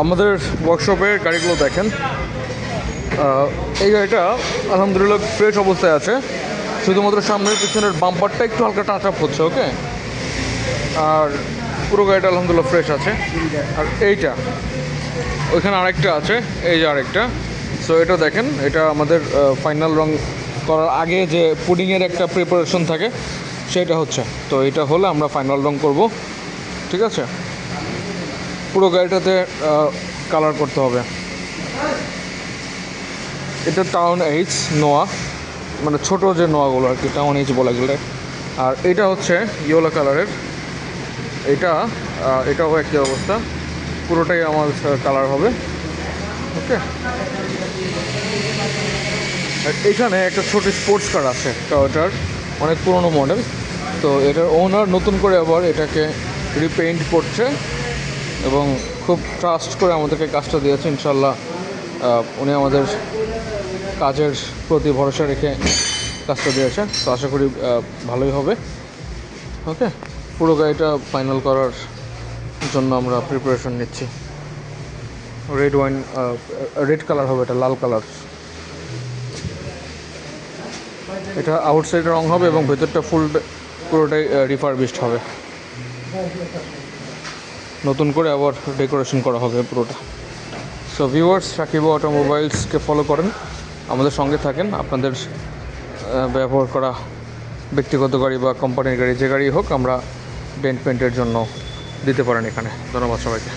আমাদের ওয়ার্কশপের গাড়িগুলো দেখেন। এই গাড়িটা আলহামদুলিল্লাহ ফ্রেশ অবস্থায় আছে, শুধুমাত্র সামনের পিছনের বাম্পারটা একটু হালকা টাচ আপ হচ্ছে। ওকে, আর পুরো গাড়িটা আলহামদুলিল্লাহ ফ্রেশ আছে। আর এইটা ওইখানে আরেকটা আছে, এই যে আরেকটা। সো এটা দেখেন, এটা আমাদের ফাইনাল রং করার আগে যে পুডিংয়ের একটা প্রিপারেশন থাকে সেটা হচ্ছে। তো এটা হলে আমরা ফাইনাল রং করব, ঠিক আছে। পুরো গাড়িটাতে কালার করতে হবে। এটা টাউন এইচ নোয়া, মানে ছোটো যে নোয়াগুলো আর কি, টাউন এইচ বলা গেলে। আর এটা হচ্ছে ইয়েলো কালারের, এটাও একই অবস্থা, পুরোটাই আমার কালার হবে। ওকে, আর এখানে একটা ছোটো স্পোর্টস কার আছে, টয়োটার, অনেক পুরনো মডেল। তো এটার ওনার নতুন করে আবার এটাকে রিপেইন্ট করছে এবং খুব ট্রাস্ট করে আমাদেরকে কাজটা দিয়েছে। ইনশাল্লাহ উনি আমাদের কাজের প্রতি ভরসা রেখে কাজটা দিয়েছে, তো আশা করি ভালোই হবে। ওকে, পুরো গাড়িটা ফাইনাল করার জন্য আমরা প্রিপারেশন নিচ্ছি। রেড কালার হবে, এটা লাল কালার। এটা আউটসাইডে রং হবে এবং ভেতরটা পুরোটাই রিফারবিশড হবে, নতুন করে আবার ডেকোরেশন করা হবে পুরোটা। সো ভিউয়ার্স, সাকিব অটোমোবাইলসকে ফলো করেন, আমাদের সঙ্গে থাকেন। আপনাদের ব্যবহার করা ব্যক্তিগত গাড়ি বা কোম্পানির গাড়ি, যে গাড়ি হোক, আমরা ডেন্ট পেন্টের জন্য দিতে পারেন এখানে। ধন্যবাদ সবাইকে।